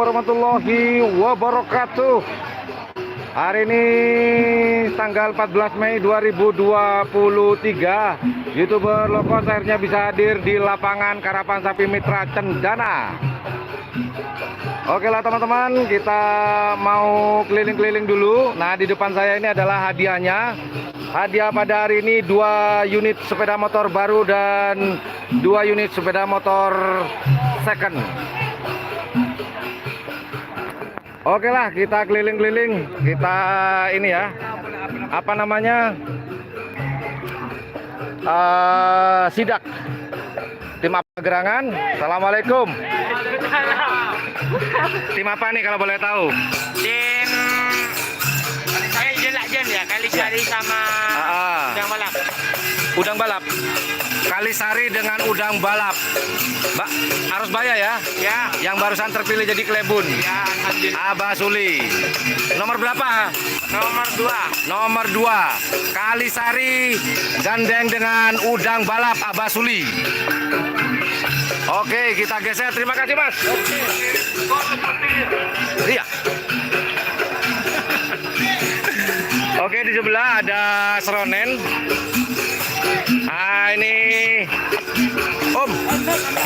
warahmatullahi wabarakatuh. Hari ini tanggal 14 Mei 2023. YouTuber Lokos akhirnya bisa hadir di lapangan Karapan Sapi Mitra Cendana. Oke lah teman-teman, kita mau keliling-keliling dulu. Nah, di depan saya ini adalah hadiahnya. Hadiah pada hari ini 2 unit sepeda motor baru dan 2 unit sepeda motor second. Oke lah, kita keliling-keliling. Kita ini ya, apa namanya, sidak tim apa gerangan. Assalamualaikum. Tim apa nih kalau boleh tahu? Tim Jelakjen ya, Kalisari sama Udang Balap. Udang Balap. Kalisari dengan Udang Balap. Mbak, harus bayar ya? Ya. Yang barusan terpilih jadi klebun. Ya, alhamdulillah. Abah Suli. Nomor berapa? Nomor 2. Nomor 2. Kalisari gandeng dengan Udang Balap Abah Suli. Oke, kita geser. Terima kasih, Mas. Iya. Oke, di sebelah ada seronen. Ah, ini Om,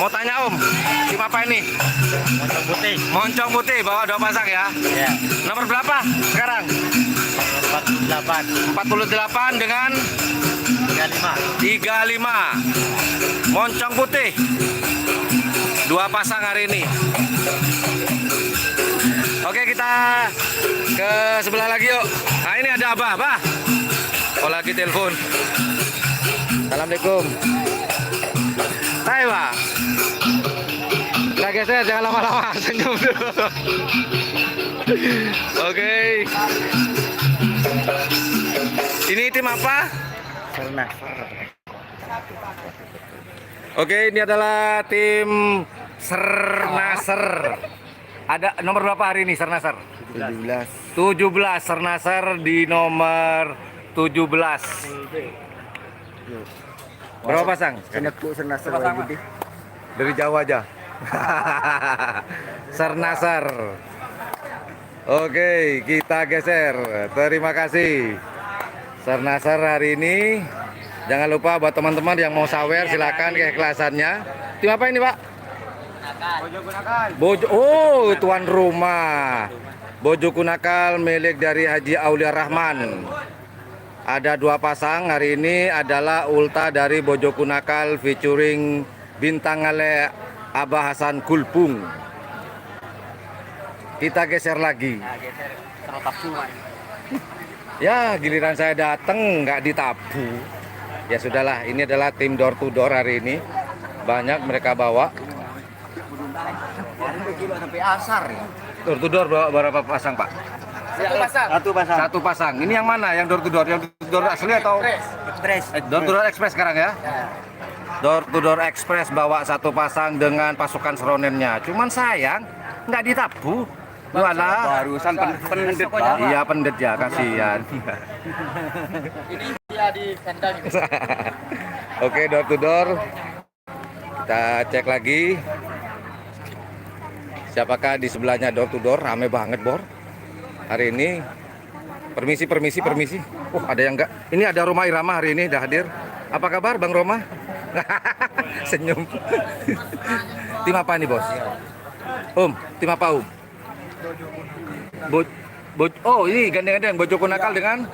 mau tanya Om, tim apa ini? Moncong putih. Moncong putih, bawa 2 pasang ya? Ya. Nomor berapa sekarang? 48. 48 dengan 35. Moncong putih 2 pasang hari ini. Oke, kita ke sebelah lagi yuk. Nah, ini ada Abah. Abah, oh lagi telepon. Assalamualaikum. Hai Pak. Nah guys, jangan lama-lama, senyum dulu. Oke. Ini tim apa? Oke, ini adalah tim Sernasar. Ada nomor berapa hari ini Sernasar? 17 Sernasar di nomor 17. Berapa pasang? Dari Jawa aja. Sernasar. Oke, kita geser. Terima kasih. Sernasar hari ini. Jangan lupa buat teman-teman yang mau sawer silakan keikhlasannya. Tim apa ini, Pak? Bojo. Oh, tuan rumah. Bojo Kunakal milik dari Haji Aulia Rahman. Ada 2 pasang hari ini adalah ulta dari Bojo Kunakal featuring Bintang Ale Abah Hasan Kulpung. Kita geser lagi. Ya, giliran saya datang nggak ditabu. Ya sudahlah, ini adalah tim door to door hari ini. Banyak mereka bawa. Door to door berapa pasang, Pak? Satu pasang. Ini yang mana? Yang door to door? Yang door to door asli atau Express. door to door express sekarang ya? Door to door express bawa 1 pasang dengan pasukan seronennya. Cuman sayang nggak ditabu. Walah. Barusan pendet Pak. Iya, pendet ya, kasihan. Ini dia di kandang. Oke, door to door. Kita cek lagi. Siapakah di sebelahnya door to door? Rame banget, Bor. Hari ini. Permisi. Oh, ada yang enggak. Ini ada Roma Irama hari ini dah hadir. Apa kabar, Bang Roma? Senyum. Tim apa nih, Bos? Tim apa, Oh, ini gandeng-gandeng Bojo Kunakal dengan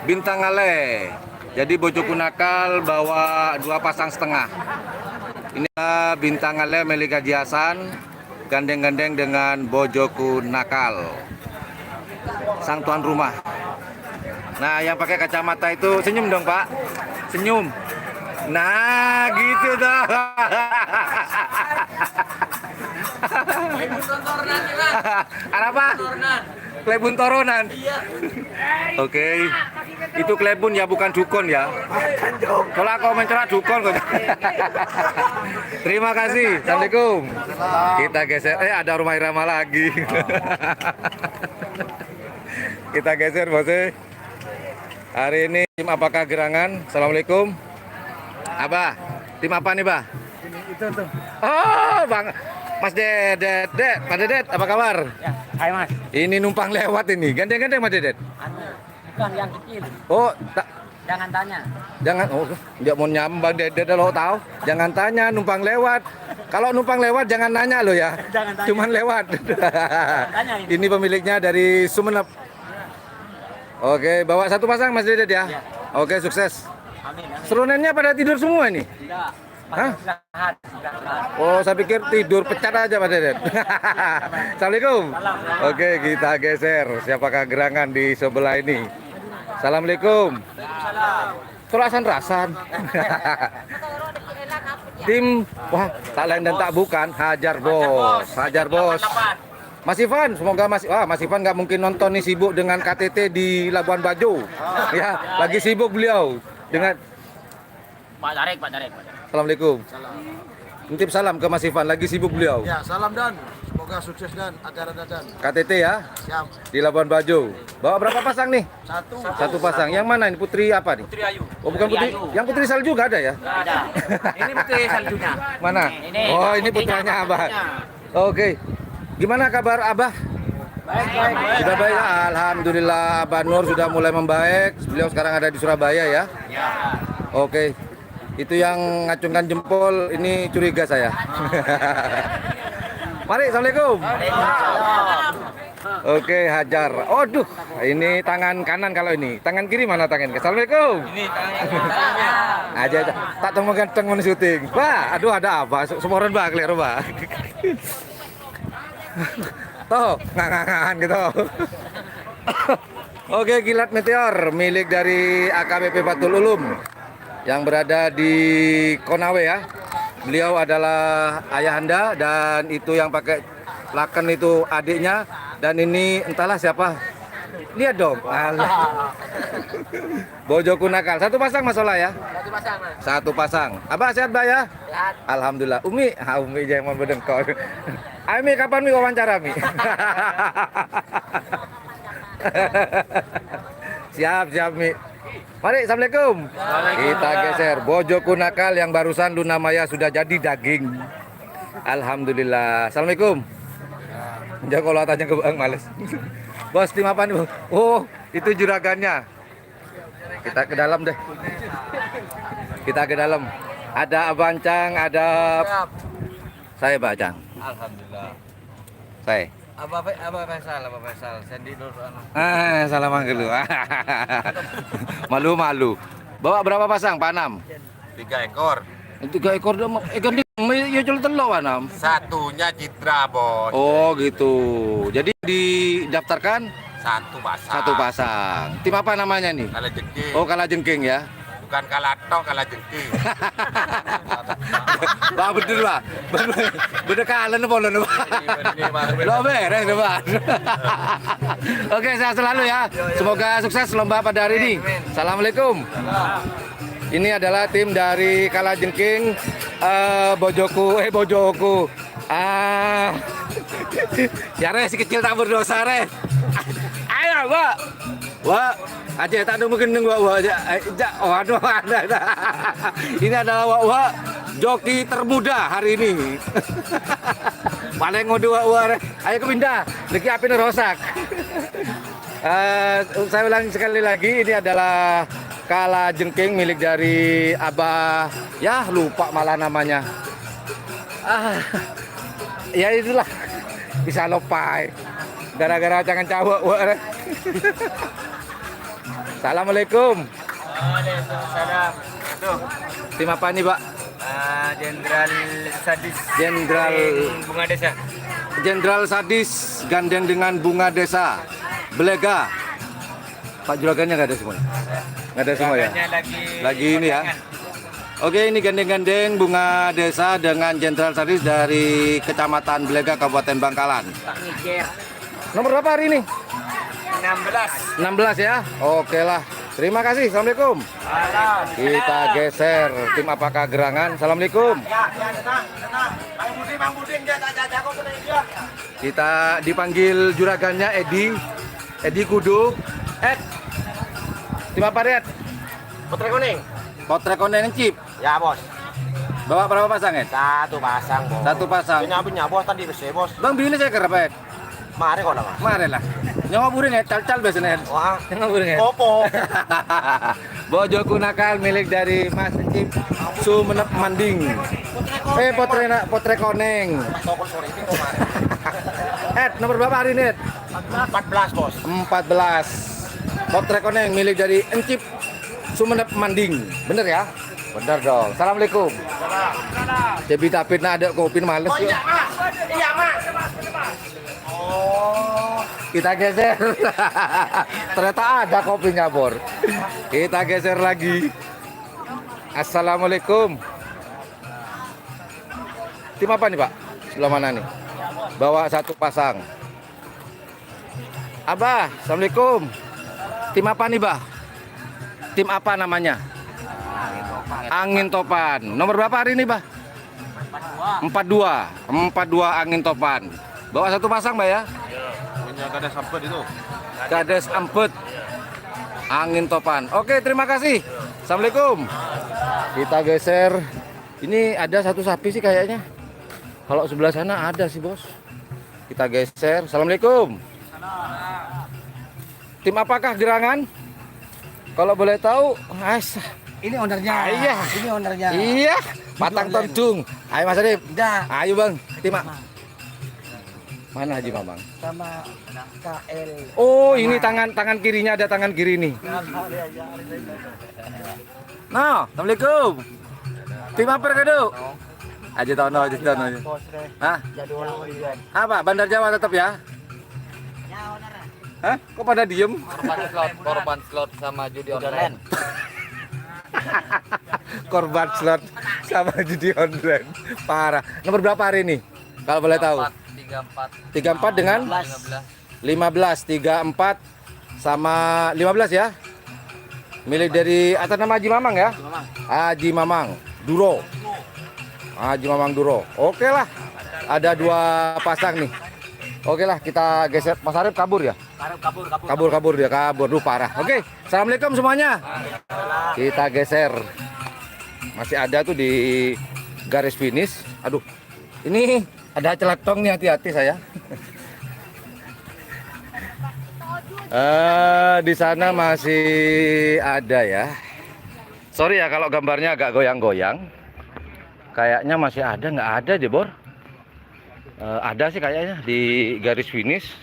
Bintang Ale. Jadi Bojo Kunakal bawa 2 pasang setengah. Ini Bintang Ale milik Haji Hasan, gandeng-gandeng dengan Bojo Kunakal, sang tuan rumah. Nah, yang pakai kacamata itu senyum dong, Pak. Senyum. Nah, gitu dah. Apa? Klebun toronan. Oke. Itu klebun ya, bukan dukun ya. Kalau kau mencerak dukun kok. Terima kasih. Assalamualaikum. Kita geser. Ada Rumah Irama lagi. Kita geser, Bos. Hari ini tim apakah gerangan? Assalamualaikum. Abah, tim apa nih, Bah? Itu tuh. Oh, Bang. Mas Dedet, Pak Dedet, apa kabar? Ya, hai Mas. Ini numpang lewat ini, gandeng-gandeng Mas Dedet. Bukan yang kecil. Oh, tak, Jangan tanya. jangan, oh, dia mau nyambang Dedet lo tahu. Jangan tanya, numpang lewat. Kalau numpang lewat jangan nanya lo ya. Jangan tanya. Cuman lewat. tanya ini. Ini pemiliknya dari Sumeneb. Oke, bawa satu pasang Mas Dedet ya. Ya. Oke, sukses. Amin. Serunennya pada tidur semua ini. Tidak. Hah? Istirahat. Oh, saya pikir tidur pecat aja Pak Dedet. Assalamualaikum. Oke, kita geser. Siapakah gerangan di sebelah ini? Assalamualaikum. Rasan-rasan. Tim, wah, tak lain dan tak bukan. Hajar bos, hajar bos. Mas Ivan, semoga Mas Ivan nggak mungkin nonton nih, sibuk dengan KTT di Labuan Bajo. Ya, lagi sibuk beliau dengan. Pak Darek. Assalamualaikum. Titip salam ke Mas Ivan, lagi sibuk beliau. Ya, salam Dan. Semoga sukses Dan acara Dan. KTT ya, Siap. di Labuan Bajo. Bawa berapa pasang nih? Satu. Satu pasang. Yang mana ini? Putri apa nih? Putri Ayu. Oh, bukan putri. Yang putri salju juga ada ya? Ada. Ini putri saljunya. Mana? Ini. Oh, ini putranya Abah. Oke. Gimana kabar Abah? Baik. Sudah baik. Alhamdulillah Abah Nur sudah mulai membaik. Beliau sekarang ada di Surabaya ya. Ya. Oke. Itu yang ngacungkan jempol ini curiga saya. Mari, Assalamualaikum. Oke, hajar. Aduh, ini tangan kanan kalau ini. Tangan kiri mana tangan? Assalamualaikum. Ini tangannya. Aja. Tak temu ganteng mau syuting. Wah, aduh ada apa? Semoran bah clear bah. Tuh, ngangan gitu. Oke, kilat meteor milik dari AKBP Batul Ulum yang berada di Konawe ya. Beliau adalah ayahanda dan itu yang pakai laken itu adiknya dan ini entahlah siapa. Lihat dong. Alah. Bojoku nakal. Satu pasang masalah ya. Satu pasang, Mas. Satu pasang. Abah sehat bah ya? Sehat. Alhamdulillah. Umi, Umi jangan berdengkol. Ami kapan Mi wawancara Mi? Siap Mi. Mari, Assalamualaikum. Kita geser. Bojoku nakal yang barusan Luna Maya sudah jadi daging. Alhamdulillah. Assalamualaikum. Jangan kalau tanya ke Bang males. Bos, tim apa nih? Oh, itu juragannya. Kita ke dalam deh. Kita ke dalam. Ada Abancang, ada saya Bacang. Alhamdulillah. Saya. Apa Faisal, Sandy Nur. Salam dulu. Malu-malu. Bawa berapa pasang, Pak Nam? 3 ekor. 3 ekor dong. Ikan di ya jual telur, Pak Nam. Satunya Citra, Bos. Oh, gitu. Jadi didaftarkan Satu pasang. satu pasang. Tim apa namanya nih? Kalah jengking. Oh, Kalajengking ya. Bukan kalah tok, kalah jengking. Pak betul, Pak. Bener kalian bolon, Pak. Lo beres, Pak. Oke, sehat selalu ya. Semoga sukses lomba pada hari ini. Assalamualaikum. Ini adalah tim dari Kalajengking, Bojoku. Re si kecil tak berdosa re. Ayo, Pak. Wah, aja tak ada mungkin nunggu aja. Waduh, ada. Ini adalah Wak joki termuda hari ini. Paling ngudua re. Ayo ke pindah. Lagi api nerosak. Saya ulang sekali lagi, ini adalah Kalajengking milik dari Abah. Ya, lupa malah namanya. Ya itulah. Bisa lupa. Gara-gara jangan cawak. Assalamualaikum. Waalaikumsalam. Tuh, Tim apa nih, Pak? Jenderal Sadis. Bunga Desa. Jenderal Sadis gandeng dengan Bunga Desa. Belega. Pak juragannya nggak ada semua? Nggak ada semua ya? Lagi ini ya. Oke, ini gandeng-gandeng Bunga Desa dengan Jenderal Sadis dari Kecamatan Belega, Kabupaten Bangkalan. Pak Mikir. Nomor berapa hari ini? 16. 16 ya? Oke lah. Terima kasih. Assalamualaikum. Kita geser. Tim apakah gerangan? Assalamualaikum. Kita dipanggil juragannya Edi Kudu. Tim apa, Red? Putri Kuning. Potrek Koneng Cip. Ya, Bos. Bawa berapa pasang, Ed? Satu pasang, bos. Satu pasang. Punya bos tadi besi, bos. Bang bili saya kerap, Ed. Mari kok nama. Mari lah. Nyawa buring, Ed. Cal-cal biasanya, Ed. Wah, Nyawa buring, Ed. popo. Bojoku nakal milik dari Mas Icip Sumenep Manding. Potre Koneng. Tokol sore ini kok mari. Ed, nomor berapa hari ini, Ed? 14, bos. 14. Potre Koneng milik dari Encip Sumenep Manding. Bener ya? Bener dong. Assalamualaikum. Jadi David ada kopi males yuk. Iya, Mas. Oh. Kita geser. Ternyata ada kopinya, Bor. Kita geser lagi. Assalamualaikum. Tim apa nih, Pak? Sebelah mana nih? Bawa satu pasang. Abah, assalamualaikum. Tim apa nih, Bah? Tim apa namanya? Angin Topan. Nomor berapa hari ini, Bah? 42. 42 Angin Topan. Bawa satu pasang, Mbak ya? Punya Kades Ampet itu. Kades Ampet. Angin Topan. Oke, terima kasih. Assalamualaikum. Kita geser. Ini ada satu sapi sih kayaknya. Kalau sebelah sana ada sih, Bos. Kita geser. Assalamualaikum. Tim apakah gerangan? Kalau boleh tahu, Ini ownernya. Iya. Ini ownernya. Iya, Patang Tondung. Ayo Mas Arif. Udah. Ayo Bang, tim mana Haji Mamang? Sama KL. Oh, ini tangan kirinya ada tangan kiri nih. Nah, assalamualaikum. Tim apa kado? Aji Tono, Aji Tono. Hah? Jadi orang lihat. Apa? Bandar Jawa tetap ya? Hah? Kok pada diem? Korban slot sama judi online. Korban slot sama judi online. Parah. Nomor berapa hari ini? Kalau boleh tahu? 34. 34 dengan 15, 34 sama 15 ya. Milik dari atas nama Haji Mamang ya? Haji Mamang Duro. Haji Mamang Duro. Oke lah. Ada dua pasang nih. Oke lah, kita geser. Mas Arif kabur ya? Kabur dia, kabur. Duh parah. Oke, assalamualaikum semuanya. Kita geser. Masih ada tuh di garis finish. Aduh, ini ada celatong nih, hati-hati saya. Di sana masih ada ya. Sorry ya kalau gambarnya agak goyang-goyang. Kayaknya masih ada, nggak ada deh, Bor. Ada sih kayaknya di garis finish.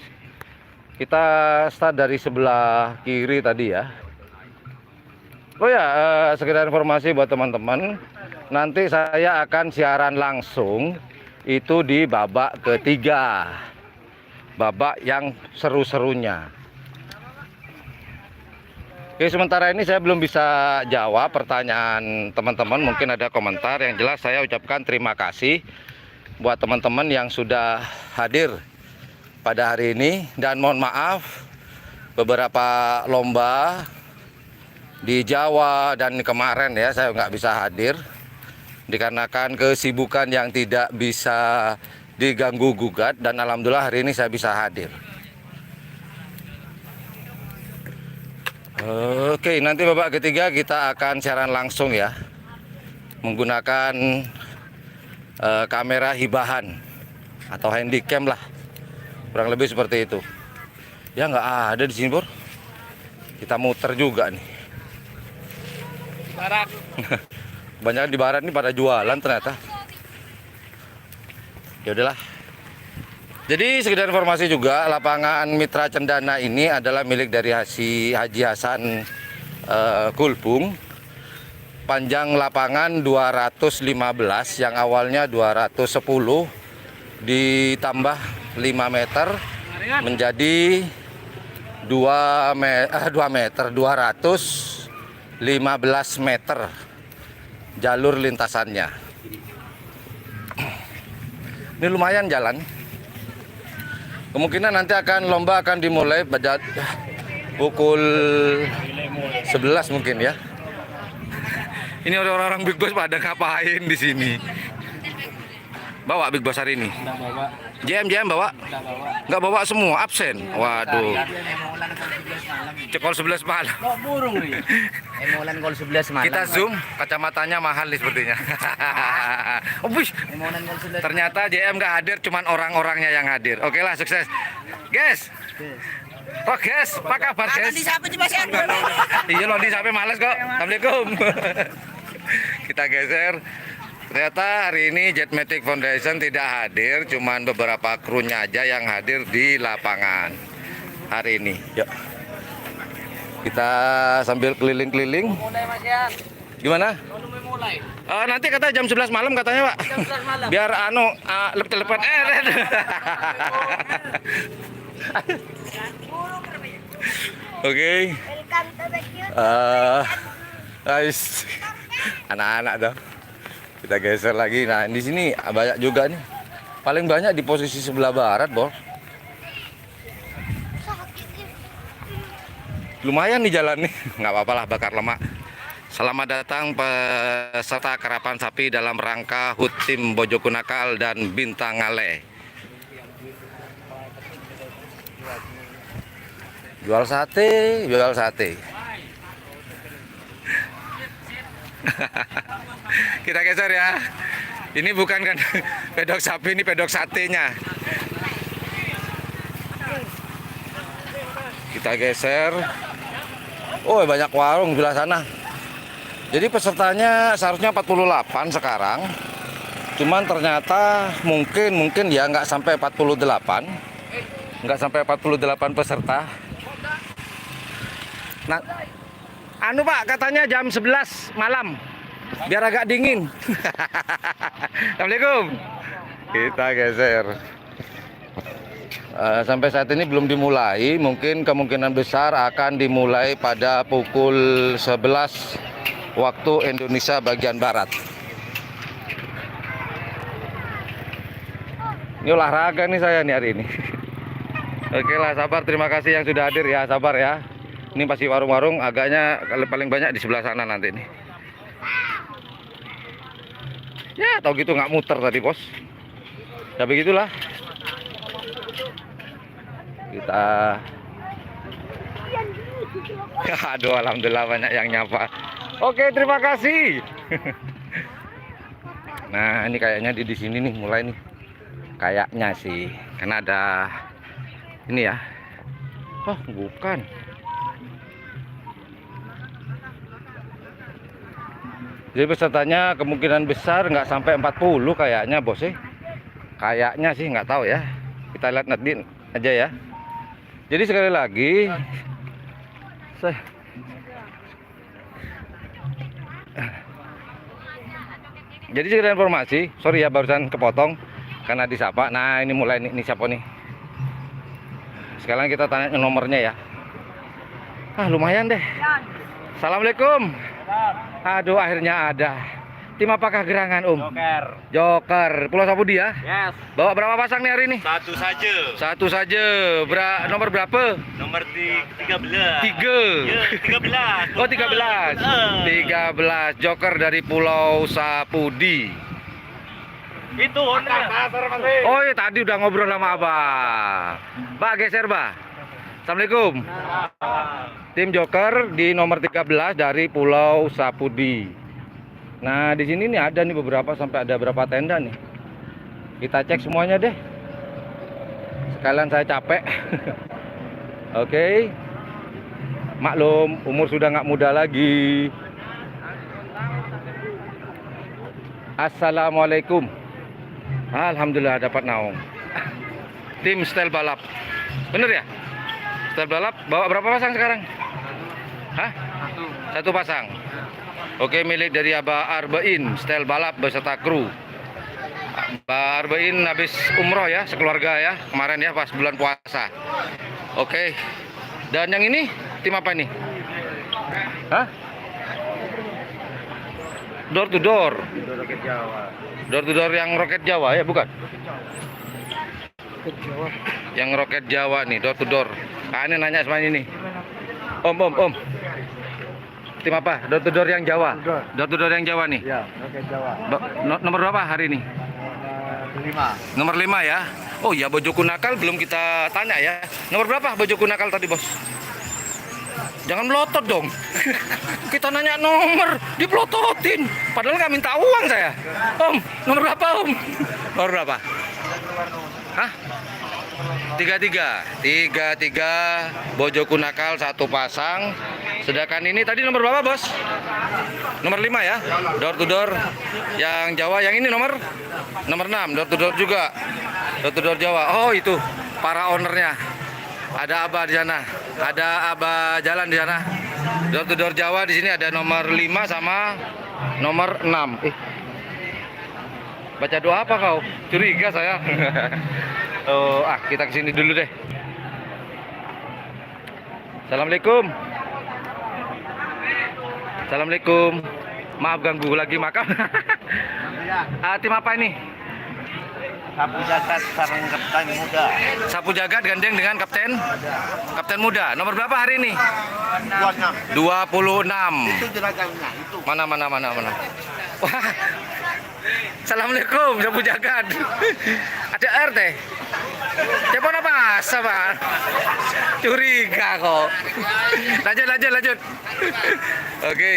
Kita start dari sebelah kiri tadi ya. Oh ya, sekedar informasi buat teman-teman. Nanti saya akan siaran langsung itu di babak ketiga. Babak yang seru-serunya. Oke, sementara ini saya belum bisa jawab pertanyaan teman-teman. Mungkin ada komentar. Yang jelas saya ucapkan terima kasih buat teman-teman yang sudah hadir pada hari ini. Dan mohon maaf beberapa lomba di Jawa dan kemarin ya saya nggak bisa hadir. Dikarenakan kesibukan yang tidak bisa diganggu gugat. Dan alhamdulillah hari ini saya bisa hadir. Oke, nanti babak ketiga kita akan siaran langsung ya, menggunakan kamera hibahan atau handycam lah, kurang lebih seperti itu. Ya nggak ada di sini, Bor. Kita muter juga nih. Barat. Banyak di barat nih pada jualan ternyata. Ya udahlah. Jadi sekedar informasi juga, lapangan Mitra Cendana ini adalah milik dari Haji Hasan Kulbung. Panjang lapangan 215 yang awalnya 210 ditambah 5 meter menjadi 2 meter 215 meter jalur lintasannya. Ini lumayan jalan. Kemungkinan nanti lomba akan dimulai pada pukul 11 mungkin ya. Ini orang-orang Big Boss pada ngapain di sini? Bawa Big Boss hari ini? JM bawa? Nggak bawa semua, absen. Waduh. Cekol 11 malam. Burung nih. Emolan gol 11 malam. Kita zoom, kacamatanya mahal nih sepertinya. Oh, bush. Emolan gol 11. Ternyata JM nggak hadir, cuman orang-orangnya yang hadir. Oke lah, sukses. Guys. Oh guys, apa kabar guys? Iya loh, di sampai males kok. Assalamualaikum. Kita geser. Ternyata hari ini Jetmatic Foundation tidak hadir, cuman beberapa krunya aja yang hadir di lapangan hari ini. Yuk. Kita sambil keliling-keliling. Gimana? Nanti kata jam 11 malam katanya, Pak. Jam 11 malam. Biar lepet-lepet. Oke. Guys, anak-anak dong. Kita geser lagi. Nah, di sini banyak juga nih. Paling banyak di posisi sebelah barat, Bos. Lumayan nih jalan nih. Nggak apa-apa lah, bakar lemak. Selamat datang peserta karapan sapi dalam rangka HUT tim Bojokunakal dan Bintang Ale. Jual sate, jual sate. Kita geser ya. Ini bukan kan pedok sapi, ini pedok satenya. Kita geser. Oh, banyak warung sebelah sana. Jadi pesertanya seharusnya 48 sekarang. Cuman ternyata mungkin ya nggak sampai 48. Nggak sampai 48 peserta. Nah, anu Pak, katanya jam 11 malam. Biar agak dingin. Assalamualaikum. Kita geser. Sampai saat ini belum dimulai. Mungkin kemungkinan besar akan dimulai pada pukul 11 waktu Indonesia bagian Barat. Ini olahraga nih saya nih hari ini. Oke lah, sabar. Terima kasih yang sudah hadir ya, sabar ya. Ini pasti warung-warung, agaknya paling banyak di sebelah sana nanti nih. Ya, tau gitu nggak muter tadi, Bos. Ya begitulah. Kita aduh, alhamdulillah banyak yang nyapa. Oke, terima kasih. Nah, ini kayaknya di sini nih mulai nih. Kayaknya sih, karena ada ini ya. Oh, bukan. Jadi pesertanya kemungkinan besar nggak sampai 40 kayaknya, Bos. Kayaknya sih, nggak tahu ya. Kita lihat nanti aja ya. Jadi sekali lagi jadi sekedar informasi, sorry ya barusan kepotong karena disapa. Nah, ini mulai nih, siapa nih? Sekarang kita tanya nomornya ya. Lumayan deh. Assalamualaikum. Aduh, akhirnya ada. Tim apakah gerangan, Om? Joker. Pulau Sapudi ya? Yes. Bawa berapa pasang nih hari ini? Satu saja. Satu saja. Nomor berapa? Nomor 13. 3. Ya, 13. Oh, 13. 13 Joker dari Pulau Sapudi. Itu Honda. Oh iya, tadi udah ngobrol sama Abang. Mbak, geser, Mbak. Assalamualaikum. Tim Joker di nomor 13 dari Pulau Sapudi. Nah, di sini nih ada nih beberapa, sampai ada berapa tenda nih. Kita cek semuanya deh. Sekalian saya capek. Oke. Maklum, umur sudah nggak muda lagi. Assalamualaikum. Alhamdulillah dapat naung. Tim Style Balap. Bener ya? Style Balap bawa berapa pasang sekarang? Hah? Satu pasang. Oke, milik dari Abah Arbain, Style Balap beserta kru. Abah Arbain habis umroh ya, sekeluarga ya, kemarin ya pas bulan puasa. Oke. Dan yang ini tim apa nih? Hah? Door to door. Door to door yang Roket Jawa ya, bukan? Yang Roket Jawa nih, door to door. Nah, ini nanya sama ini. Om. Tim apa? Door to door yang Jawa. Door to door yang Jawa nih. Ya, Roket Jawa. Nomor berapa hari ini? 5. Nomor 5 ya. Oh iya, Bojoku Nakal belum kita tanya ya. Nomor berapa Bojoku Nakal tadi, Bos? Jangan melotot dong. Kita nanya nomor, dipelototin. Padahal nggak minta uang saya. Om, nomor berapa, Om? Nomor berapa? Hah? 33 Bojoku Nakal satu pasang. Sedangkan ini tadi nomor berapa, Bos? Nomor 5 ya. Door to door. Yang Jawa yang ini nomor 6. Door to door juga. Door to door Jawa. Oh, itu para ownernya. Ada Abah di sana. Ada Abah jalan di sana. Door to door Jawa di sini ada nomor 5 sama nomor 6. Baca doa apa kau? Curiga saya. Oh, kita kesini dulu deh. Assalamualaikum. Assalamualaikum. Maaf ganggu lagi makan. Tim apa ini? Sapu jagat sarang kapten muda. Sapu jagat gandeng dengan kapten muda. Nomor berapa hari ini? 26. 26. Itu juragannya itu. Mana. Wah. Assalamualaikum, sapu jagat. Ada RT. Telepon apa? Sama. Curiga kok. Lanjut. Oke,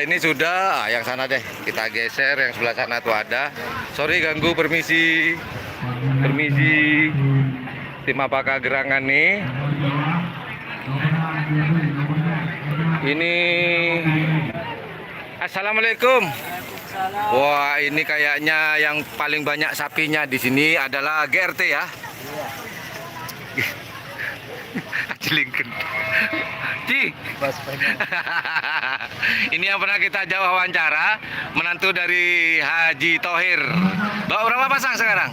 ini sudah. Yang sana deh. Kita geser. Yang sebelah sana tuh ada. Sorry ganggu, permisi. Tim apakah gerangan nih? Ini. Assalamualaikum. Wah, ini kayaknya yang paling banyak sapinya di sini adalah GRT ya. Jelingken. Ini yang pernah kita ajak wawancara, menantu dari Haji Thohir. Bawa berapa pasang sekarang?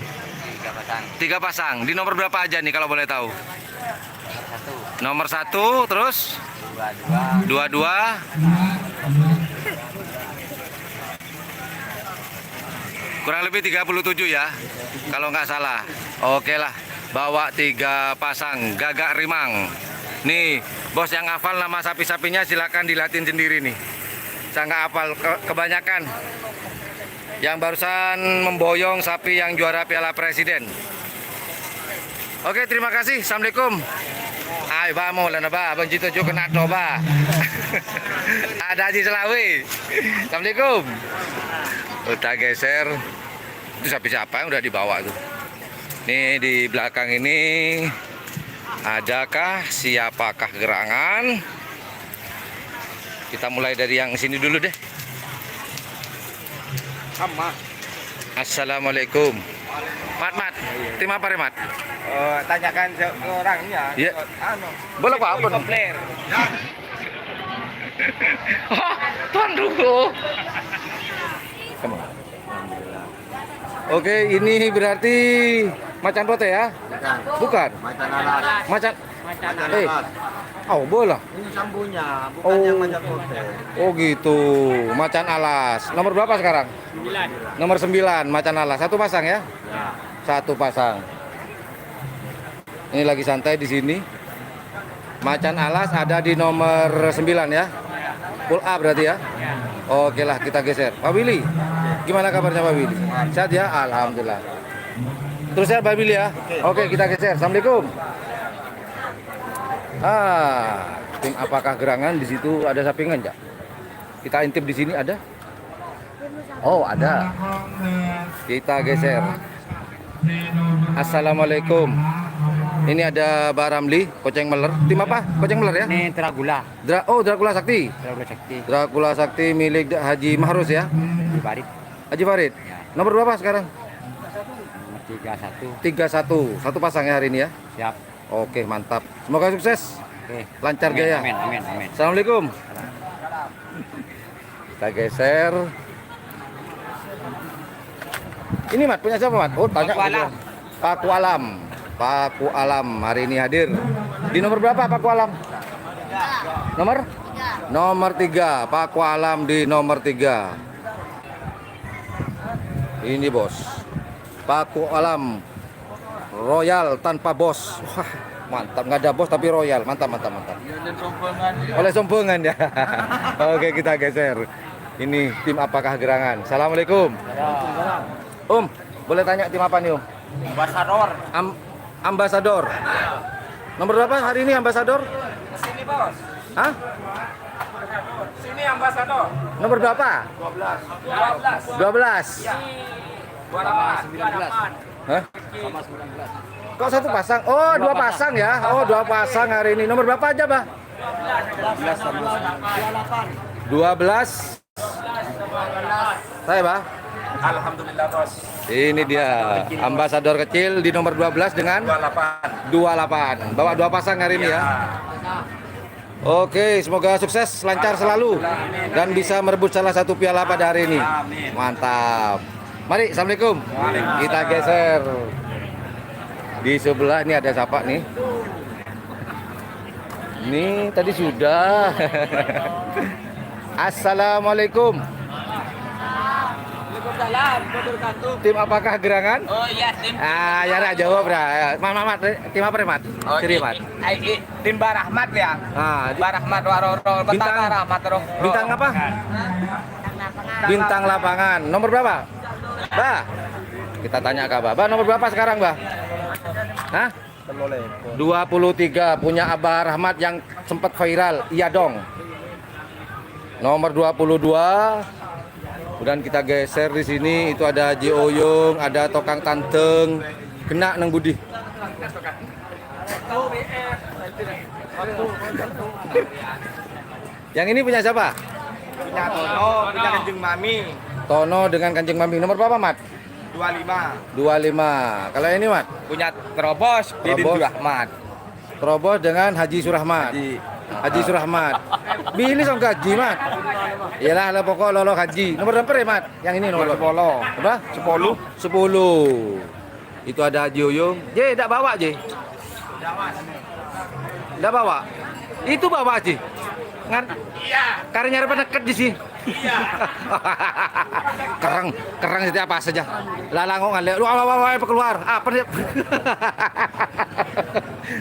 3 pasang. Di nomor berapa aja nih kalau boleh tahu? Nomor 1, terus 22. Kurang lebih 37 ya, kalau nggak salah. Oke lah, bawa 3 pasang Gagak Rimang. Nih, bos yang hafal nama sapi-sapinya silakan dilatih sendiri nih. Saya nggak hafal kebanyakan. Yang barusan memboyong sapi yang juara Piala Presiden. Oke, terima kasih. Assalamualaikum. Ay, vamos lah ba, abang Cito juga kena coba. Ada Haji Selawi. Assalamualaikum. Udah geser. Itu sapi siapa yang udah dibawa tuh? Nih di belakang ini adakah siapakah gerangan? Kita mulai dari yang sini dulu deh. Sama. Assalamualaikum. Mat. Tim apa Mat? Tanyakan ke orangnya. Iya. Boleh Pak, apa? Tuan dulu. Oke, ini berarti macan pote ya? Bukan. Macan alas. Macan. Bola. Ini sambunya, bukan Oh. yang macan putih. Oh gitu. Macan alas. Nomor berapa sekarang? 9. Nomor 9 macan alas. 1 pasang ya? Ya. 1 pasang. Ini lagi santai di sini. Macan alas ada di nomor 9 ya? Full A berarti ya? Oke lah, kita geser. Pak Willy, gimana kabarnya Pak Willy? Sehat ya? Alhamdulillah. Terus ya Pak Willy ya? Oke, kita geser. Assalamualaikum. Tim apakah gerangan di situ ada sapi enggak? Kita intip di sini ada? Oh, ada. Kita geser. Assalamualaikum. Ini ada Mbak Ramli, Koceng Meler. Tim apa? Koceng Meler ya? Ini Dragula. Dracula Sakti. Dragula Sakti. Dracula Sakti milik Haji Mahrus ya? Di Barit. Haji Farid. Nomor berapa sekarang? Nomor 31. 31. 1 pasang ya hari ini ya? Siap. Oke, mantap. Semoga sukses. Oke. Lancar Amin, jaya. Amin. Assalamualaikum. Kita geser. Ini Mat, punya siapa Mat? Oh, tanya. Paku Alam. Paku Alam. Paku Alam hari ini hadir. Di nomor berapa Paku Alam? Nomor? Nomor 3. Paku Alam di nomor 3. Ini bos. Paku Alam. Royal tanpa bos. Wah, mantap. Nggak ada bos tapi royal. Mantap. Oleh sombongan ya. Oke, kita geser. Ini tim apakah gerangan? Assalamualaikum. Boleh tanya tim apa nih Om? Ambasador. Ambasador. Nomor berapa hari ini Ambasador? Sini bos. Hah? Sini ambasador. Nomor berapa? 12. 12. 28. Hah? Kok satu pasang? Oh, dua pasang ya. Oh, dua pasang hari ini. Nomor berapa aja, Bah? 12. Saya, Bah. Alhamdulillah bos. Ini dia Ambasador kecil di nomor 12 dengan 28. Bawa dua pasang hari ini ya. Oke, semoga sukses, lancar selalu dan bisa merebut salah satu piala pada hari ini. Mantap. Mari, assalamualaikum. Kita geser. Di sebelah ini ada siapa nih? Ini tadi sudah. Assalamualaikum. Tim apakah gerangan? Oh iya tim. Ah, ya nak jawab dah. Mat, tim apa nih, Mat? Sini, Mat. Tim Barahmat ya. Ah, Barahmat Waroro. Bintang- Barahmat Roh. bintang apa? Bintang lapangan. Nomor berapa? Bah. Kita tanya ke Abah. Bah, nomor berapa sekarang, Bah? Hah? 23 punya Abah Rahmat yang sempat viral. Iya dong. Nomor 22. Kemudian kita geser di sini itu ada Haji Oyong, ada Tokang Tanteng, kena nang Budi. Yang ini punya siapa? Punya Tono, punya Kanjeng Mami. Tono dengan Kanjeng Mami. Nomor berapa, Mat? 25. 25. Kalau ini, Mat? Punya Terobos, Didin Terobos. Surahmat. Terobos dengan Haji Surahmat. Haji Surahmat. Pilih sama Haji, Mat. Iyalah, lah pokok lolo Haji. Nomor berapa, Mat? Yang ini nomor berapa? Berapa? 10. 10. Itu ada Haji Oyong. Je, tak bawa, Je. Tak bawa. Itu bawa, Je. Ngan. Iya. Karena nyari deket di sini. Iya. kerang setiap apa saja. Lalango ngale. Lu awal keluar. Apa dia?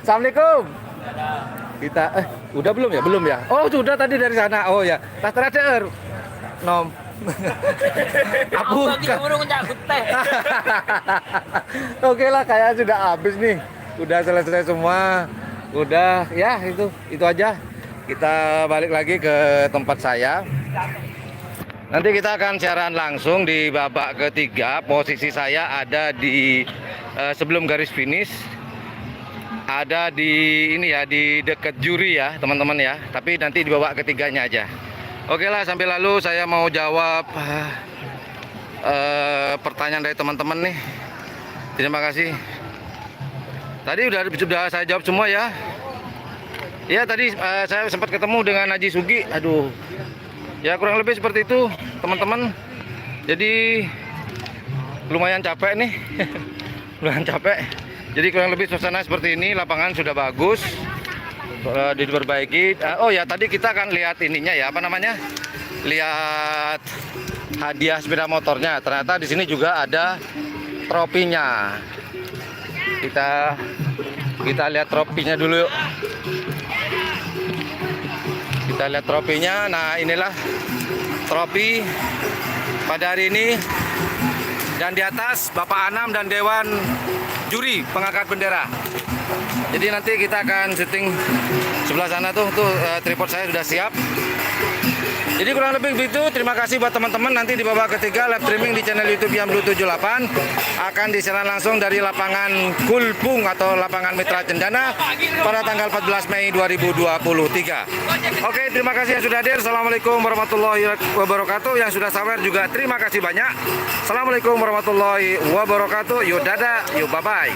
Assalamualaikum. Kita udah belum ya? Belum ya? Oh, sudah tadi dari sana. Oh ya. Tas terakhir. Nom. Aku Oke lah, kayak sudah habis nih. Udah selesai semua. Udah ya, itu aja. Kita balik lagi ke tempat saya. Nanti kita akan siaran langsung di babak ketiga. Posisi saya ada di sebelum garis finish. Ada di ini ya, di dekat juri ya, teman-teman ya. Tapi nanti di babak ketiganya aja. Oke lah, sampai lalu saya mau jawab pertanyaan dari teman-teman nih. Terima kasih. Tadi sudah saya jawab semua ya. Ya, tadi saya sempat ketemu dengan Haji Sugi. Aduh. Ya, kurang lebih seperti itu, teman-teman. Jadi lumayan capek nih. Lumayan capek. Jadi kurang lebih suasana seperti ini, lapangan sudah bagus. Diperbaiki. Oh ya, tadi kita akan lihat ininya ya, apa namanya? Lihat hadiah sepeda motornya. Ternyata di sini juga ada tropinya. Kita lihat tropinya dulu yuk. Kita lihat tropinya. Nah, inilah tropi pada hari ini. Dan di atas Bapak Anam dan Dewan Juri Pengangkat Bendera. Jadi nanti kita akan syuting sebelah sana tuh tripod saya sudah siap. Jadi kurang lebih begitu. Terima kasih buat teman-teman. Nanti di babak ketiga live streaming di channel YouTube Yamlu 78 akan disiaran langsung dari lapangan Gulpung atau lapangan Mitra Cendana pada tanggal 14 Mei 2023. Oke, terima kasih yang sudah hadir. Assalamualaikum warahmatullahi wabarakatuh. Yang sudah sawer juga terima kasih banyak. Assalamualaikum warahmatullahi wabarakatuh. Yuk dadah, yuk bye bye.